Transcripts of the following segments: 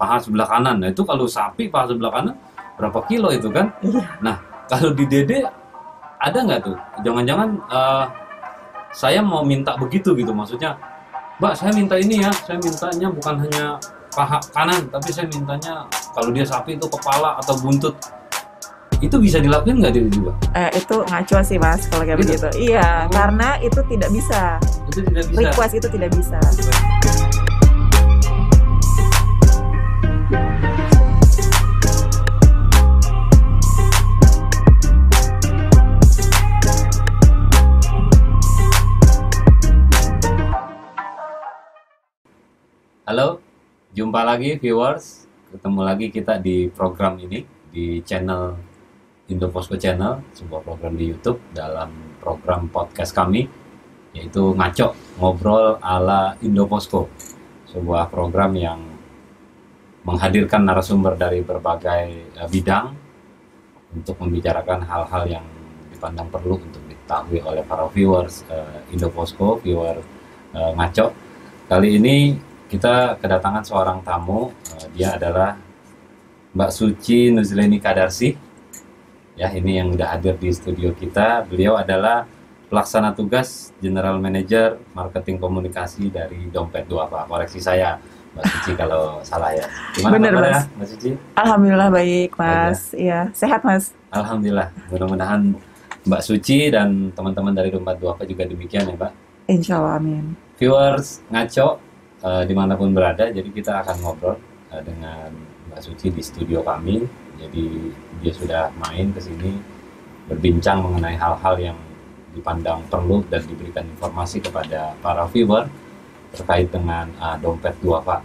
paha sebelah kanan. Nah itu kalau sapi paha sebelah kanan berapa kilo itu kan? Iya. Nah kalau di Dede ada nggak tuh? Jangan-jangan saya mau minta begitu gitu, maksudnya, Mbak saya minta ini ya, saya mintanya bukan hanya paha kanan, tapi saya mintanya kalau dia sapi itu kepala atau buntut. Itu bisa dilakuin nggak dia juga? Itu ngaco sih Mas kalau kayak Gitu? begitu. Iya, karena itu tidak bisa. Itu tidak bisa. Request itu tidak bisa. Halo, jumpa lagi viewers. Ketemu lagi kita di program ini di channel Indoposko Channel, sebuah program di YouTube dalam program podcast kami, yaitu Ngaco, Ngobrol ala Indoposko. Sebuah program yang menghadirkan narasumber dari berbagai bidang untuk membicarakan hal-hal yang dipandang perlu untuk diketahui oleh para viewers Indoposko, viewer Ngaco. Kali ini kita kedatangan seorang tamu, dia adalah Mbak Suci Nuzleni Kadarsi. Ya, ini yang udah hadir di studio kita. Beliau adalah pelaksana tugas General Manager Marketing Komunikasi dari Dompet Duafa. Koreksi saya, Mbak Suci kalau salah ya. Gimana Bener, kabarnya, Mas. Mbak Suci? Alhamdulillah baik Mas. Iya, sehat Mas. Alhamdulillah. Mudah-mudahan Mbak Suci dan teman-teman dari Dompet Duafa juga demikian ya, Mbak. Insya Allah, amin. Viewers Ngaco, dimanapun berada, jadi kita akan ngobrol dengan Mbak Suci di studio kami. Jadi dia sudah main ke sini berbincang mengenai hal-hal yang dipandang perlu dan diberikan informasi kepada para viewer terkait dengan Dompet Duafa.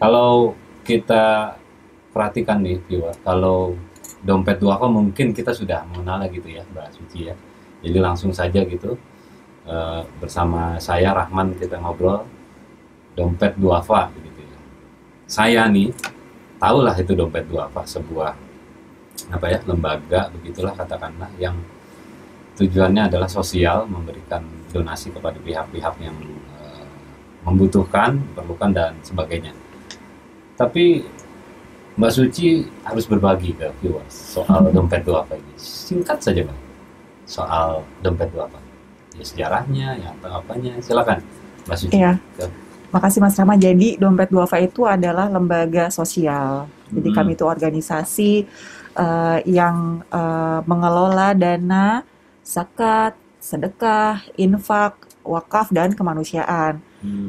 Kalau kita perhatikan nih viewer, kalau Dompet Duafa mungkin kita sudah mengenal gitu ya Mbak Suci ya. Jadi langsung saja gitu bersama saya Rahman kita ngobrol Dompet Duafa begitu ya. Saya nih tahulah itu Dompet Duafa, sebuah lembaga begitulah katakanlah, yang tujuannya adalah sosial, memberikan donasi kepada pihak-pihak yang membutuhkan, perlukan dan sebagainya. Tapi Mbak Suci harus berbagi ke viewers soal Dompet Duafa ini. Singkat saja Mbak, soal Dompet Duafa. Ya sejarahnya, ya atau apanya, silakan Mbak Suci. Iya. Makasih Mas Rama. Jadi Dompet Duafa itu adalah lembaga sosial. Jadi kami itu organisasi yang mengelola dana zakat, sedekah, infak, wakaf dan kemanusiaan.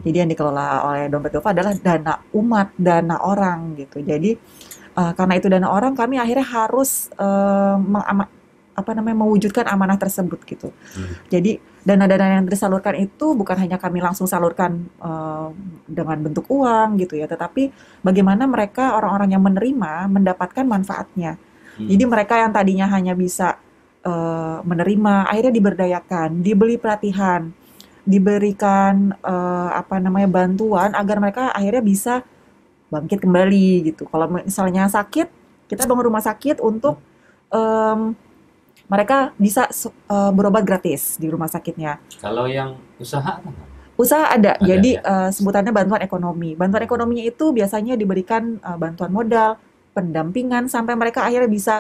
Jadi yang dikelola oleh Dompet Duafa adalah dana umat, dana orang gitu. Jadi karena itu dana orang, kami akhirnya harus mewujudkan amanah tersebut gitu. Jadi dana-dana yang disalurkan itu bukan hanya kami langsung salurkan dengan bentuk uang gitu ya, tetapi bagaimana mereka orang-orang yang menerima mendapatkan manfaatnya. Jadi mereka yang tadinya hanya bisa menerima, akhirnya diberdayakan, dibeli pelatihan, diberikan bantuan agar mereka akhirnya bisa bangkit kembali gitu. Kalau misalnya sakit, kita bangun rumah sakit untuk mereka bisa berobat gratis di rumah sakitnya. Kalau yang usaha apa? Usaha ada. Jadi ya? Sebutannya bantuan ekonomi. Bantuan ekonominya itu biasanya diberikan bantuan modal, pendampingan sampai mereka akhirnya bisa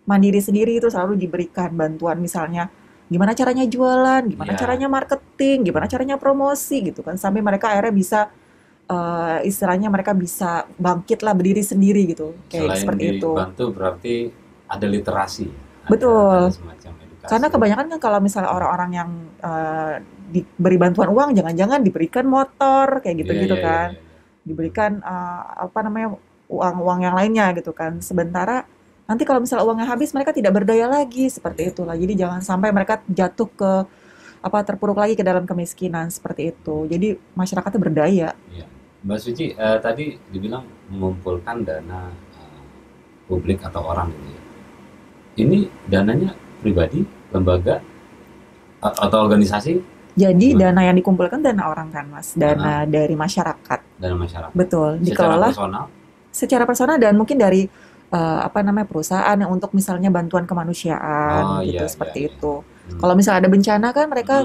mandiri sendiri. Itu selalu diberikan bantuan, misalnya gimana caranya jualan, gimana caranya marketing, gimana caranya promosi gitu kan, sampai mereka akhirnya bisa istilahnya mereka bisa bangkit lah, berdiri sendiri gitu. Kayak Selain seperti itu. Dibantu berarti ada literasi. Betul. Ada semacam edukasi. Karena kebanyakan kan kalau misalnya orang-orang yang diberi bantuan uang, jangan-jangan diberikan motor kayak gitu-gitu kan. Diberikan uang-uang yang lainnya gitu kan. Sementara nanti kalau misalnya uangnya habis, mereka tidak berdaya lagi, seperti itulah. Jadi jangan sampai mereka jatuh ke terpuruk lagi ke dalam kemiskinan seperti itu. Jadi masyarakatnya berdaya. Iya. Mbak Suci tadi dibilang mengumpulkan dana publik atau orang gitu ya. Ini dananya pribadi, lembaga, atau organisasi? Jadi dana yang dikumpulkan dana orang kan Mas, dana dari masyarakat. Dana masyarakat. Betul, dikelola secara personal? Secara personal dan mungkin dari perusahaan yang untuk misalnya bantuan kemanusiaan seperti itu. Kalau misalnya ada bencana kan mereka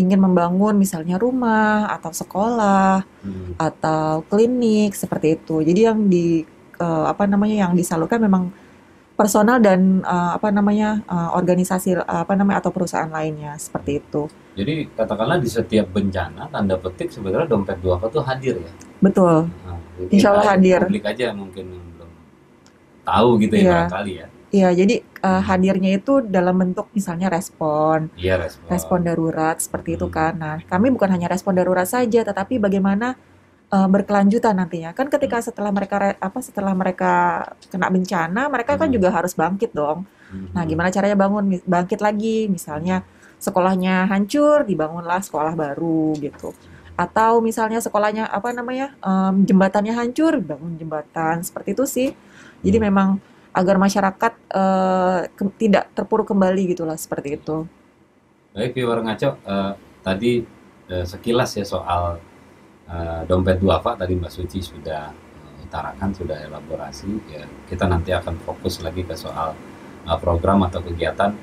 ingin membangun misalnya rumah atau sekolah atau klinik seperti itu. Jadi yang apa namanya yang disalurkan memang personal dan organisasi apa namanya atau perusahaan lainnya seperti itu. Jadi katakanlah di setiap bencana tanda petik sebenarnya dompet duafa tuh hadir ya. Betul. Jadi Insya Allah hadir. Publik aja mungkin yang belum tahu gitu ya barangkali ya. Iya, jadi hadirnya itu dalam bentuk misalnya respon. Iya, respon darurat seperti itu kan. Nah, kami bukan hanya respon darurat saja, tetapi bagaimana berkelanjutan nantinya. Kan ketika setelah mereka kena bencana, mereka kan juga harus bangkit dong. Nah, gimana caranya bangkit lagi? Misalnya sekolahnya hancur, dibangunlah sekolah baru gitu. Atau misalnya sekolahnya jembatannya hancur, bangun jembatan. Seperti itu sih. Jadi memang agar masyarakat tidak terpuruk kembali gitulah, seperti itu. Baik, viewer Ngaco, tadi sekilas ya soal dompet duafa tadi Mbak Suci sudah utarakan, sudah elaborasi. Ya, kita nanti akan fokus lagi ke soal program atau kegiatan.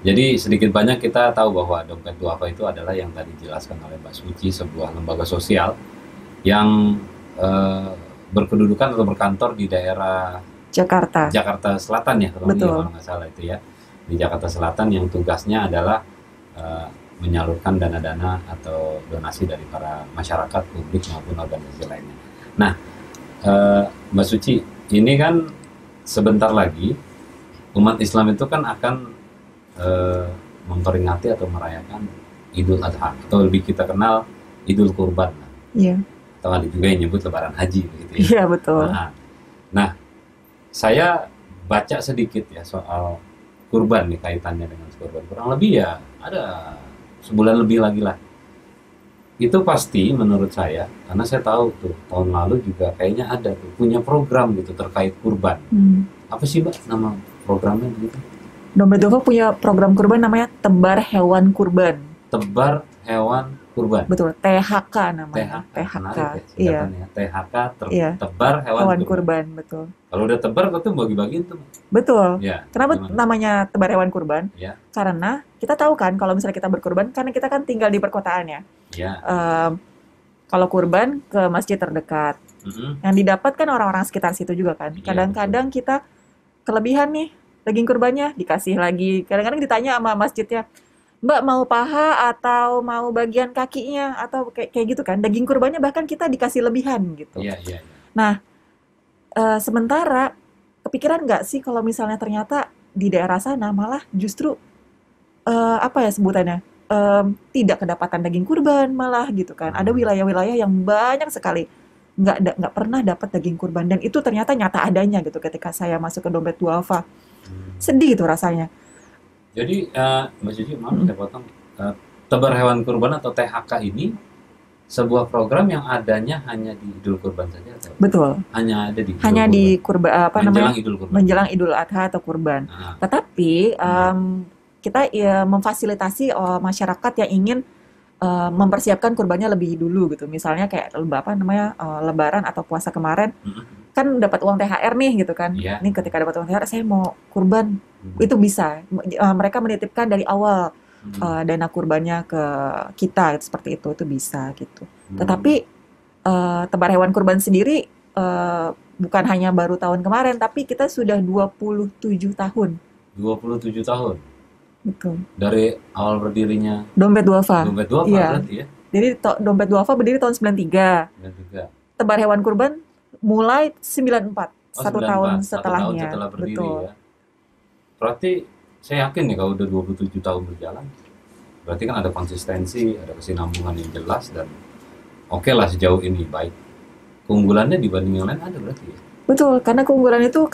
Jadi sedikit banyak kita tahu bahwa dompet duafa itu adalah yang tadi dijelaskan oleh Mbak Suci, sebuah lembaga sosial yang berkedudukan atau berkantor di daerah Jakarta Selatan ya, kalau nggak salah itu ya, di Jakarta Selatan, yang tugasnya adalah menyalurkan dana-dana atau donasi dari para masyarakat, publik maupun organisasi lainnya. Nah, Mbak Suci, ini kan sebentar lagi umat Islam itu kan akan memperingati atau merayakan Idul Adha, atau lebih kita kenal Idul Kurban. Iya. Atau ada juga yang nyebut Lebaran Haji begitu ya. Iya, betul. Nah, saya baca sedikit ya soal kurban nih, kaitannya dengan kurban. Kurang lebih ya ada sebulan lebih lagi lah. Itu pasti menurut saya, karena saya tahu tuh tahun lalu juga kayaknya ada tuh punya program gitu terkait kurban. Apa sih Mbak nama programnya gitu? Dompet duafa punya program kurban namanya Tebar Hewan Kurban. Tebar Hewan Kurban. Betul, THK namanya. THK. Iya. THK Tebar Hewan Kurban, betul. Kalau udah tebar tuh bagi-bagiin tuh. Betul. Ya, kenapa namanya Tebar Hewan Kurban? Ya. Karena kita tahu kan kalau misalnya kita berkurban, karena kita kan tinggal di perkotaan ya. Ya. Kalau kurban ke masjid terdekat. Yang didapat kan orang-orang sekitar situ juga kan. Kadang-kadang kita kelebihan nih daging kurbannya, dikasih lagi. Kadang-kadang ditanya sama masjidnya, Mbak mau paha atau mau bagian kakinya atau kayak gitu kan. Daging kurbannya bahkan kita dikasih lebihan gitu. Iya. Nah, sementara kepikiran nggak sih kalau misalnya ternyata di daerah sana malah justru sebutannya tidak kedapatan daging kurban malah gitu kan. Ada wilayah-wilayah yang banyak sekali nggak pernah dapat daging kurban, dan itu ternyata nyata adanya gitu ketika saya masuk ke dompet duafa. Sedih itu rasanya. Jadi Mbak Suci, maaf saya potong, Tebar Hewan Kurban atau THK ini sebuah program yang adanya hanya di Idul Kurban saja atau? Betul. Hanya ada di menjelang Idul Adha atau Kurban. Tetapi kita memfasilitasi masyarakat yang ingin mempersiapkan kurbannya lebih dulu gitu. Misalnya kayak Lebaran atau puasa kemarin kan dapat uang THR nih gitu kan. Ini ketika dapat uang THR saya mau kurban, itu bisa. Mereka menitipkan dari awal dana kurbannya ke kita seperti itu bisa gitu. Tetapi Tebar Hewan Kurban sendiri bukan hanya baru tahun kemarin, tapi kita sudah 27 tahun. 27 tahun. Betul. Dari awal berdirinya dompet duafa. Iya. Berarti ya. Jadi dompet duafa berdiri tahun 93. Tebar Hewan Kurban mulai 94. Satu tahun setelahnya. Setelah berdiri. Betul. Ya. Berarti saya yakin nih kalau udah 27 tahun berjalan, berarti kan ada konsistensi, ada kesinambungan yang jelas, dan oke lah sejauh ini baik. Keunggulannya dibanding yang lain ada berarti ya? Betul, karena keunggulan itu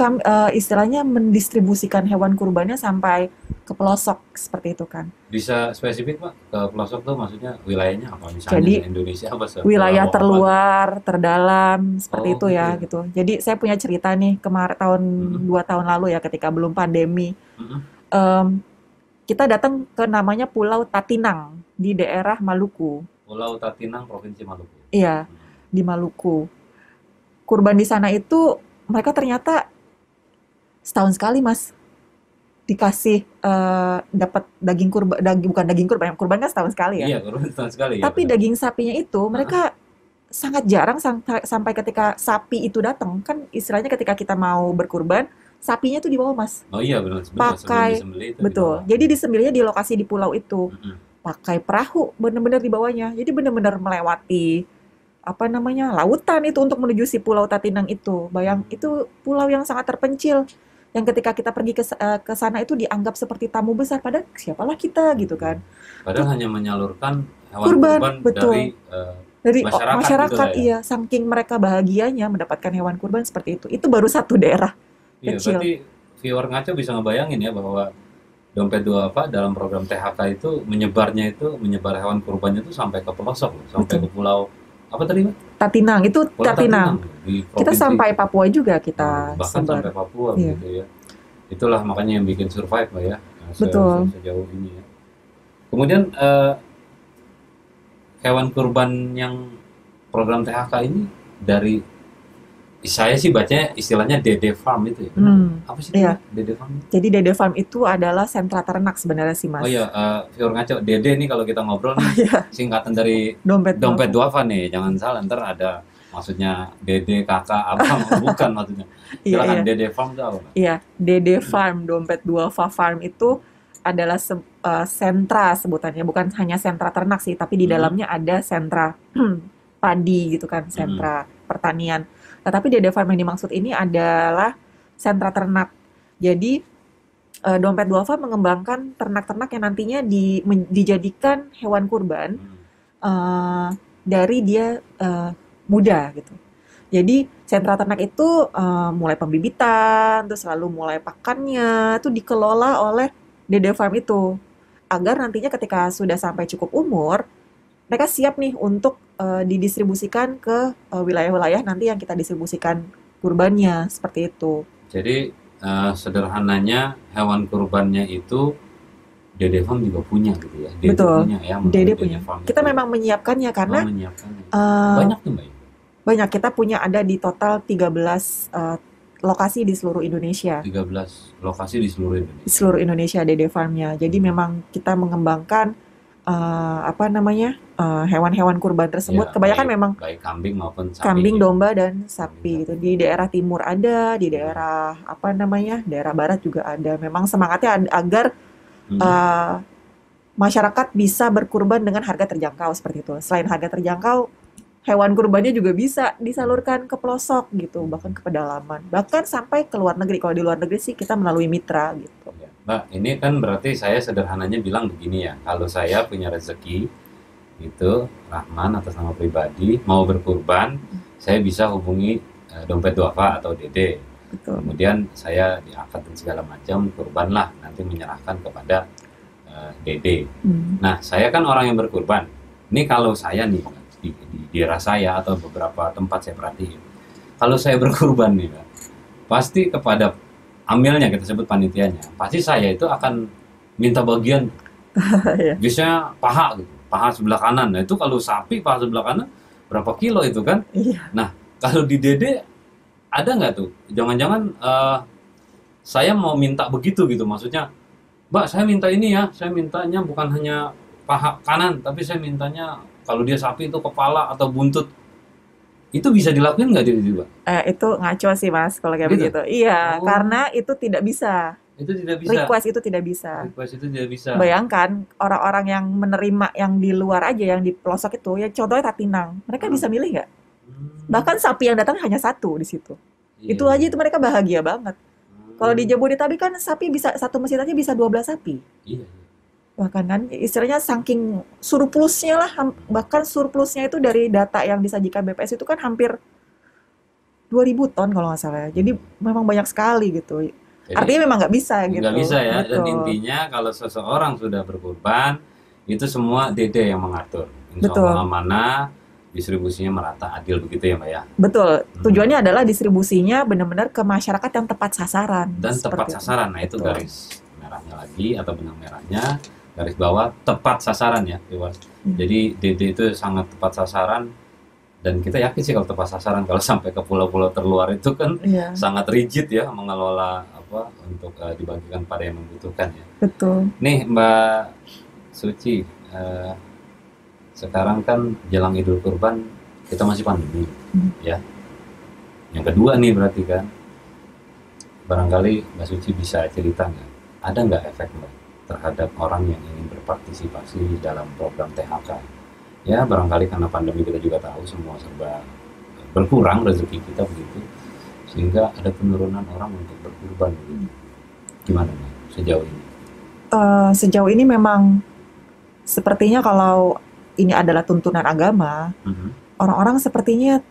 istilahnya mendistribusikan hewan kurbannya sampai ke pelosok seperti itu kan. Bisa spesifik Pak, ke pelosok tuh maksudnya wilayahnya apa? Misalnya jadi, Indonesia apa? Wilayah terluar, terdalam, seperti itu ya gitu. Jadi saya punya cerita nih kemarin 2 tahun lalu ya ketika belum pandemi. Kita datang ke namanya Pulau Tatinang di daerah Maluku. Pulau Tatinang, Provinsi Maluku. Iya, di Maluku. Kurban di sana itu mereka ternyata setahun sekali Mas dikasih dapat daging kurban, bukan daging kurban, kurban kan setahun sekali ya. Iya, kurban setahun sekali ya. Tapi Benar. daging sapinya itu mereka sangat jarang sampai ketika sapi itu datang. Kan istilahnya ketika kita mau berkurban, sapinya tuh dibawa, Mas. Oh iya benar, sebelum Pakai, disembelih itu betul. dibawa. Jadi disembelihnya di lokasi di pulau itu. Mm-mm. Pakai perahu bener-bener di bawahnya. Jadi bener-bener melewati apa namanya lautan itu untuk menuju si Pulau Tatinang itu. Bayang, itu pulau yang sangat terpencil. Yang ketika kita pergi ke sana itu dianggap seperti tamu besar. Padahal siapalah kita gitu kan. Padahal hanya menyalurkan hewan Kurban, kurban betul. Dari masyarakat masyarakat, gitu lah ya. iya, saking mereka bahagianya mendapatkan hewan kurban seperti itu. Itu baru satu daerah Iya, kecil. berarti viewer ngaco bisa ngebayangin ya bahwa Dompet Duafa dalam program THK itu menyebar hewan kurbannya itu sampai ke pelosok loh, sampai Betul. ke pulau apa tadi, Mbak? Tatinang itu Pulau Tatinang. di Kita provinsi sampai Papua juga kita bahkan sampai sebar. Papua Iya, gitu ya. Itulah makanya yang bikin survive Mbak ya, betul. sejauh ini ya. Kemudian hewan kurban yang program THK ini dari saya sih bacanya istilahnya Dede Farm itu ya. Benar? Apa sih itu Iya. Dede Farm? Jadi Dede Farm itu adalah sentra ternak sebenarnya sih, Mas. Oh iya, viewer ngaco, Dede nih kalau kita ngobrol nih Iya, singkatan dari dompet Dompet Duafa. Duafa nih, jangan salah ntar ada maksudnya Dede, kakak, abang, bukan maksudnya. Iya, Silakan iya. Dede Farm itu apa, Mbak? Iya, Dede Farm, Dompet Duafa Farm itu adalah sentra sebutannya, bukan hanya sentra ternak sih, tapi di Mm-mm. dalamnya ada sentra padi gitu kan, Mm-mm. sentra pertanian. Tetapi Dede Farm yang dimaksud ini adalah sentra ternak. Jadi Dompet Duafa mengembangkan ternak-ternak yang nantinya dijadikan hewan kurban Hmm. dari dia muda gitu. Jadi sentra ternak itu mulai pembibitan, terus lalu mulai pakannya itu dikelola oleh Dede Farm itu agar nantinya ketika sudah sampai cukup umur mereka siap nih untuk didistribusikan ke wilayah-wilayah nanti yang kita distribusikan kurbannya seperti itu. Jadi sederhananya hewan kurbannya itu Dede Farm juga punya gitu ya. Dede Betul, punya ya melalui Dede Dede punya. Farm Kita itu memang menyiapkannya karena menyiapkannya. eh, Banyak tuh Mbak. banyak. Kita punya ada di total 13 lokasi di seluruh Indonesia. 13 lokasi di seluruh Di Indonesia. seluruh Indonesia Dede Farm-nya. Jadi memang kita mengembangkan apa namanya hewan-hewan kurban tersebut. Ya, Kebanyakan memang baik kambing maupun sapi. kambing, gitu. domba, dan sapi gitu. Kambing, Di daerah timur ada, di daerah apa namanya daerah barat juga ada. Memang semangatnya agar Hmm. masyarakat bisa berkurban dengan harga terjangkau seperti itu. Selain harga terjangkau, hewan kurbannya juga bisa disalurkan ke pelosok gitu, bahkan ke pedalaman, bahkan sampai ke luar negeri. Kalau di luar negeri sih kita melalui mitra gitu. Ya, Mbak, ini kan berarti saya sederhananya bilang begini ya. Kalau saya punya rezeki itu Rahman atas nama pribadi mau berkurban, saya bisa hubungi Dompet Duafa atau Dede. Betul. Kemudian saya diangkat dan segala macam kurban lah, nanti menyerahkan kepada Dede. Nah, saya kan orang yang berkurban. Ini kalau saya nih di daerah saya atau beberapa tempat saya perhatiin, kalau saya berkurban nih, Mbak, pasti kepada amilnya, kita sebut panitianya, pasti saya itu akan minta bagian, Ya. biasanya paha gitu, paha sebelah kanan. Nah itu kalau sapi paha sebelah kanan berapa kilo itu kan? Iya. Nah kalau di Dede ada nggak tuh? Jangan-jangan saya mau minta begitu gitu, maksudnya, Mbak saya minta ini ya, saya mintanya bukan hanya paha kanan, tapi saya mintanya kalau dia sapi itu kepala atau buntut. Itu bisa dilakuin nggak tiba-tiba? Itu ngaco sih Mas kalau kayak Gitu? begitu. Iya, Oh. karena itu tidak bisa. Itu tidak bisa. Request itu tidak bisa. Request itu tidak bisa. Bayangkan orang-orang yang menerima yang di luar aja, yang di pelosok itu, ya contohnya Tatinang, mereka bisa milih nggak? Bahkan sapi yang datang hanya satu di situ. Iya. Itu aja itu mereka bahagia banget. Kalau di Jabodetabek kan sapi bisa satu mesin aja bisa 12 sapi. Iya. Bahkan kan istilahnya saking surplusnya lah, bahkan surplusnya itu dari data yang disajikan BPS itu kan hampir 2000 ton kalau nggak salah. Jadi memang banyak sekali gitu. Jadi, Artinya memang nggak bisa gitu. nggak bisa ya. Dan Betul. intinya kalau seseorang sudah berkurban, itu semua Dede yang mengatur. Insya Betul. Allah amanah, distribusinya merata, adil begitu ya Mbak ya. Betul. Tujuannya adalah distribusinya benar-benar ke masyarakat yang tepat sasaran. Dan Seperti tepat itu. sasaran. Nah itu Betul. garis merahnya lagi atau benang merahnya, garis bawah tepat sasaran ya, viewers. Jadi Dede itu sangat tepat sasaran, dan kita yakin sih kalau tepat sasaran, kalau sampai ke pulau-pulau terluar itu kan Iya. sangat rigid ya mengelola untuk dibagikan pada yang membutuhkan ya. Betul. Nih Mbak Suci, sekarang kan jelang Idul Kurban kita masih pandemi ya. Yang kedua nih berarti kan, barangkali Mbak Suci bisa cerita nggak, ada nggak efek Mbak terhadap orang yang ingin berpartisipasi dalam program THK? Ya barangkali karena pandemi kita juga tahu semua serba berkurang rezeki kita begitu, sehingga ada penurunan orang untuk berkurban begitu. Gimana Mbak sejauh ini? Sejauh ini memang sepertinya kalau ini adalah tuntunan agama, orang-orang sepertinya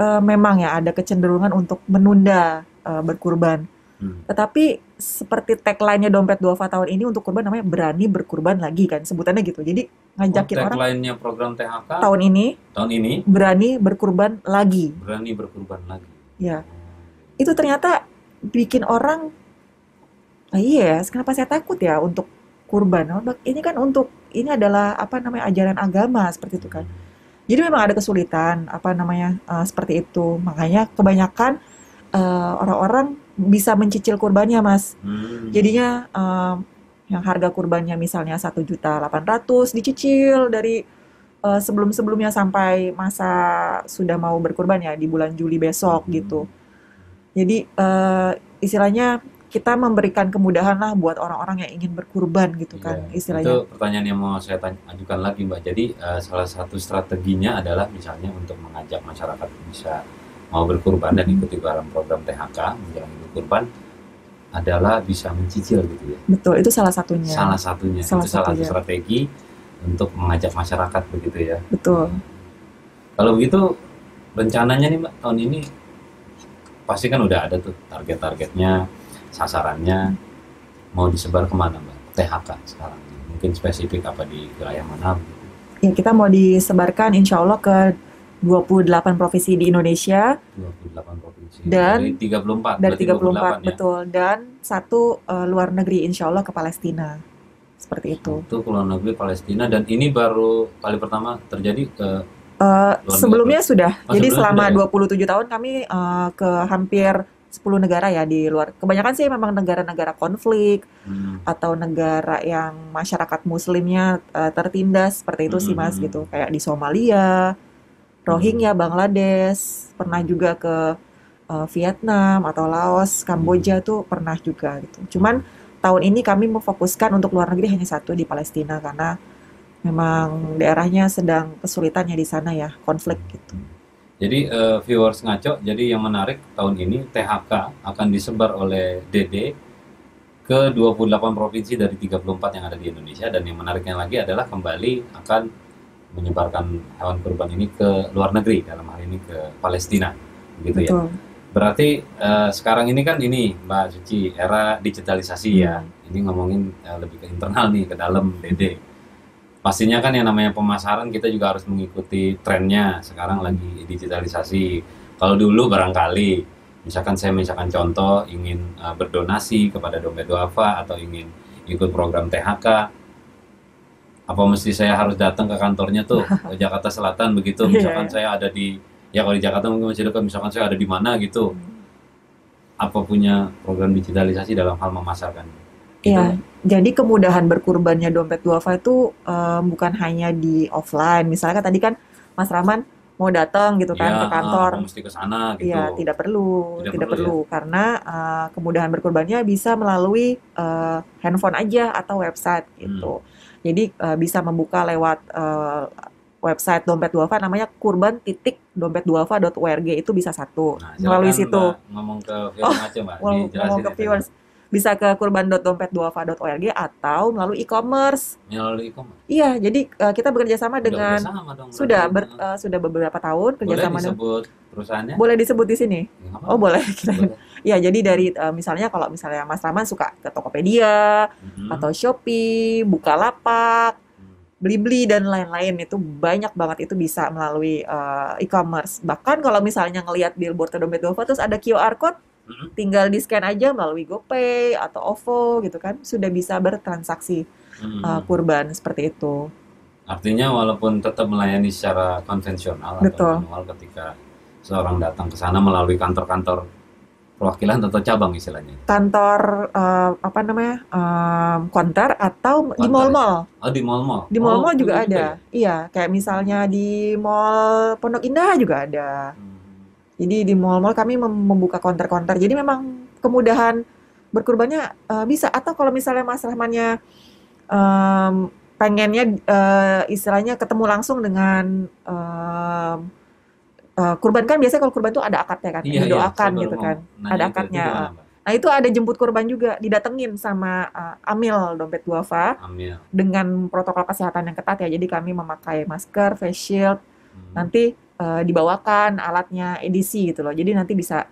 memang ya ada kecenderungan untuk menunda berkurban. Tetapi seperti tagline-nya Dompet Duafa tahun ini untuk kurban namanya berani berkurban lagi kan, sebutannya gitu. Jadi ngajakin orang Tagline-nya program THK tahun ini berani berkurban lagi. berani berkurban lagi. Ya, itu ternyata bikin orang, iya, kenapa saya takut ya untuk kurban? Ini kan ini adalah apa namanya ajaran agama seperti itu kan. Jadi memang ada kesulitan seperti itu. Makanya kebanyakan orang-orang bisa mencicil kurbannya, Mas. Jadinya yang harga kurbannya misalnya 1.800.000 dicicil dari sebelum-sebelumnya sampai masa sudah mau berkurban ya di bulan Juli besok gitu. Jadi istilahnya kita memberikan kemudahan lah buat orang-orang yang ingin berkurban gitu kan istilahnya. Itu pertanyaan yang mau saya ajukan lagi Mbak. Jadi salah satu strateginya adalah misalnya untuk mengajak masyarakat bisa mau berkurban dan ikuti dalam program THK menjelang Idul Kurban adalah bisa mencicil gitu ya. Betul, itu salah satunya. Salah satunya. Itu salah satu strategi untuk mengajak masyarakat begitu ya. Betul. Kalau begitu rencananya nih Mbak tahun ini pasti kan udah ada tuh target-targetnya, sasarannya mau disebar kemana Mbak THK sekarang? Mungkin spesifik apa di wilayah mana? Ya kita mau disebarkan insya Allah ke 28 provinsi di Indonesia. 28 provinsi. Dan dari 34. Dari 34 ya? betul. Dan satu luar negeri insya Allah ke Palestina. Seperti itu. Itu ke luar negeri Palestina dan ini baru kali pertama terjadi ke sebelumnya sudah. Jadi selama sudah, 27 tahun kami ke hampir 10 negara ya di luar. Kebanyakan sih memang negara-negara konflik atau negara yang masyarakat muslimnya tertindas seperti itu sih Mas gitu. Kayak di Somalia, Rohingya, Bangladesh, pernah juga ke Vietnam atau Laos, Kamboja tuh pernah juga gitu. Cuman tahun ini kami memfokuskan untuk luar negeri hanya satu di Palestina karena memang daerahnya sedang kesulitannya di sana ya, konflik gitu. Jadi viewers ngaco, jadi yang menarik tahun ini THK akan disebar oleh DD ke 28 provinsi dari 34 yang ada di Indonesia dan yang menariknya lagi adalah kembali akan menyebarkan hewan kurban ini ke luar negeri, dalam hal ini ke Palestina, begitu ya. Berarti sekarang ini kan ini Mbak Suci era digitalisasi ya. Ini ngomongin lebih ke internal nih, ke dalam DD. Pastinya kan yang namanya pemasaran kita juga harus mengikuti trennya. Sekarang lagi digitalisasi. Kalau dulu barangkali, misalkan contoh ingin berdonasi kepada Dompet Duafa atau ingin ikut program THK, apa mesti saya harus datang ke kantornya tuh ke Jakarta Selatan begitu? Misalkan saya ada di, ya kalau di Jakarta mungkin masih dekat, misalkan saya ada di mana gitu. Apa punya program digitalisasi dalam hal memasarkan? Iya, jadi kemudahan berkurbannya Dompet Duafa itu bukan hanya di offline. Misalnya kan tadi kan Mas Rahman mau datang gitu kan ke kantor. Mesti ke sana gitu. Iya, tidak perlu ya? Karena kemudahan berkurbannya bisa melalui handphone aja atau website gitu. Jadi bisa membuka lewat website Dompet Duafa namanya kurban.dompetduafa.org, itu bisa satu. Nah, melalui situ. Ngomong ke viewers aja Mbak. Ngomong ke viewers. Bisa ke kurban.dompetduafa.org atau melalui e-commerce. Melalui e-commerce. Iya, jadi kita bekerja sama dengan sudah beberapa tahun kerjasama. Boleh disebut perusahaannya? Boleh disebut di sini. Oh boleh. Ya jadi dari misalnya kalau misalnya Mas Rahman suka ke Tokopedia atau Shopee, Bukalapak, Blibli dan lain-lain, itu banyak banget, itu bisa melalui e-commerce. Bahkan kalau misalnya ngelihat billboard Dompet Duafa terus ada QR code, tinggal di-scan aja melalui GoPay atau OVO gitu kan, sudah bisa bertransaksi kurban seperti itu. Artinya walaupun tetap melayani secara konvensional atau manual ketika seorang datang ke sana melalui kantor-kantor perwakilan atau cabang istilahnya? Kantor apa namanya, konter atau di Konter. mall-mall. Oh, di mall-mall. Di mall-mall juga punya ada. ya? Iya, kayak misalnya di Mall Pondok Indah juga ada. Hmm. Jadi di mall-mall kami membuka konter-konter. Jadi memang kemudahan berkurbannya bisa. Atau kalau misalnya Mas Rahmannya pengennya istilahnya ketemu langsung dengan kurban, kan biasanya kalau kurban tuh ada akadnya kan, Iya, iya. Saya didoakan baru gitu mau kan, nanya ada itu akadnya. gimana, Mbak? Nah itu ada jemput kurban juga, didatengin sama Amil Dompet Duafa Ambil. dengan protokol kesehatan yang ketat ya. Jadi kami memakai masker, face shield, Hmm. nanti dibawakan alatnya edisi gitu loh. Jadi nanti bisa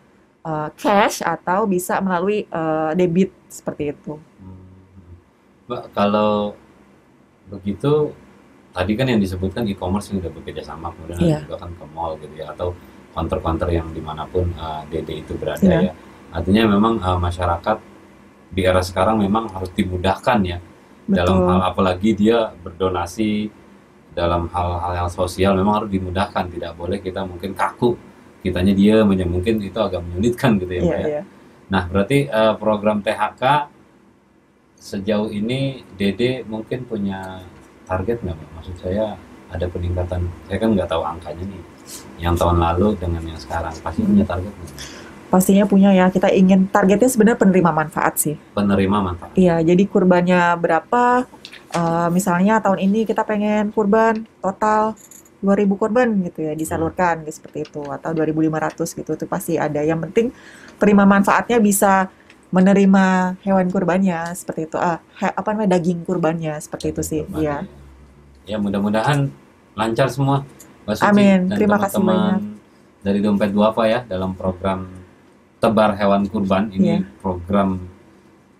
cash atau bisa melalui debit seperti itu. Hmm. Mbak, kalau begitu tadi kan yang disebutkan e-commerce yang udah bekerja sama, kemudian Iya. juga kan ke mall gitu ya, atau counter-counter yang dimanapun Dede itu berada Iya. ya. Artinya memang masyarakat di era sekarang memang harus dimudahkan ya dalam Betul. hal, apalagi dia berdonasi dalam hal-hal yang sosial, memang harus dimudahkan, tidak boleh kita mungkin kaku, kitanya dia mungkin itu agak menyulitkan gitu ya, Iya, Mbak ya. iya. Nah, berarti program THK sejauh ini Dede mungkin punya target nggak, Mbak? Maksud saya ada peningkatan, saya kan nggak tahu angkanya nih, yang tahun lalu dengan yang sekarang, pasti punya target nggak? Pastinya punya ya. Kita ingin targetnya sebenarnya penerima manfaat sih. Penerima manfaat. Iya, jadi kurbannya berapa? Misalnya tahun ini kita pengen kurban total 2.000 kurban gitu ya, disalurkan gitu, seperti itu, atau 2.500 gitu. Itu pasti ada. Yang penting terima manfaatnya bisa menerima hewan kurbannya seperti itu. Apa namanya, daging kurbannya seperti itu sih. Kurban, Iya. ya mudah-mudahan lancar semua, Mbak Suci Amin. dan Terima kasih teman-teman banyak. dari Dompet Duafa ya, dalam program tebar hewan kurban ini. Iya. Program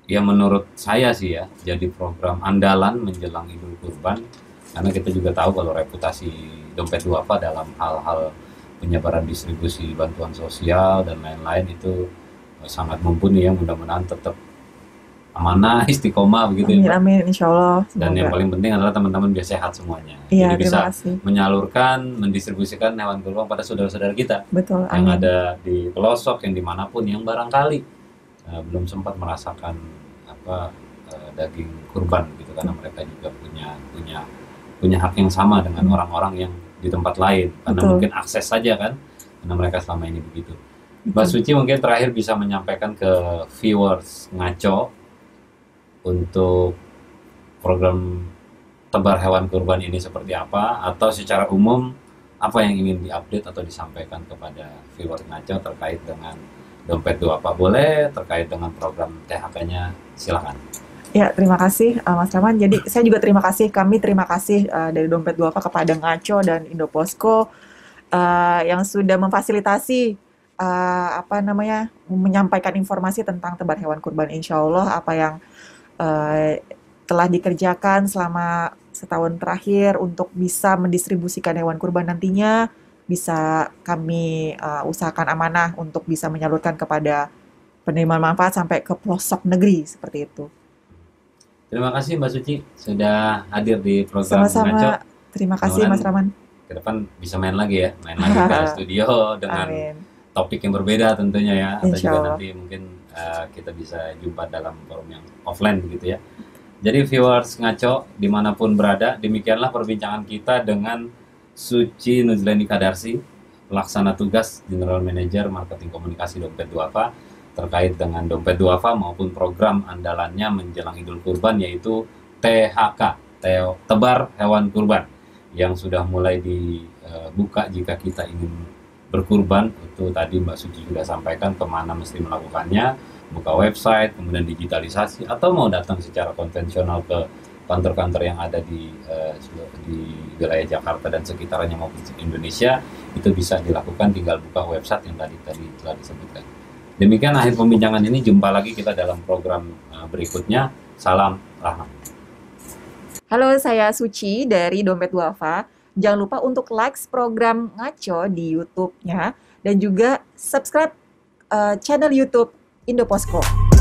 yang menurut saya sih ya jadi program andalan menjelang Idul Kurban, karena kita juga tahu kalau reputasi Dompet Duafa dalam hal-hal penyebaran distribusi bantuan sosial dan lain-lain itu sangat mumpuni ya. Mudah-mudahan tetap amanah, istiqomah begitu ya, Amin, Mbak. amin. Insya Allah. Dan yang Semoga. paling penting adalah teman-teman biar sehat semuanya. Iya, Jadi terima bisa kasih. menyalurkan, mendistribusikan hewan kurban pada saudara-saudara kita Betul. yang Amin. ada di pelosok, yang dimanapun, yang barangkali belum sempat merasakan daging kurban gitu, karena mereka juga punya hak yang sama dengan orang-orang yang di tempat lain, karena Betul. mungkin akses saja kan, karena mereka selama ini begitu. Mbak Betul. Suci mungkin terakhir bisa menyampaikan ke viewers Ngaco untuk program tebar hewan kurban ini seperti apa, atau secara umum apa yang ingin diupdate atau disampaikan kepada viewers Ngaco terkait dengan Dompet Duafa, boleh, terkait dengan program THK-nya, silakan. Ya, terima kasih Mas Rahman. Jadi saya juga kami terima kasih dari Dompet Duafa kepada Ngaco dan Indoposko yang sudah memfasilitasi menyampaikan informasi tentang tebar hewan kurban. Insya Allah apa yang telah dikerjakan selama setahun terakhir untuk bisa mendistribusikan hewan kurban nantinya bisa kami usahakan amanah untuk bisa menyalurkan kepada penerima manfaat sampai ke pelosok negeri seperti itu. Terima kasih Mbak Suci sudah hadir di program Ngaco. Sama-sama. Terima kasih Mas Rahman. Ke depan bisa main lagi ya, main lagi ke studio dengan Amin. topik yang berbeda tentunya ya, atau Insya juga Allah. nanti mungkin kita bisa jumpa dalam forum yang offline begitu ya. Jadi viewers Ngaco dimanapun berada, demikianlah perbincangan kita dengan Suci Nuzleni Kadarsi, pelaksana tugas General Manager Marketing Komunikasi Dompet Duafa, terkait dengan Dompet Duafa maupun program andalannya menjelang Idul Kurban, yaitu THK, Tebar Hewan Kurban, yang sudah mulai dibuka jika kita ingin berkurban. Itu tadi Mbak Suci juga sampaikan kemana mesti melakukannya, buka website, kemudian digitalisasi, atau mau datang secara konvensional ke kantor-kantor yang ada di wilayah Jakarta dan sekitarnya maupun Indonesia, itu bisa dilakukan, tinggal buka website yang tadi telah disebutkan. Demikian akhir pembincangan ini, jumpa lagi kita dalam program berikutnya. Salam rahmat. Halo, saya Suci dari Dompet Duafa. Jangan lupa untuk like program Ngaco di YouTube-nya dan juga subscribe channel YouTube Indoposko.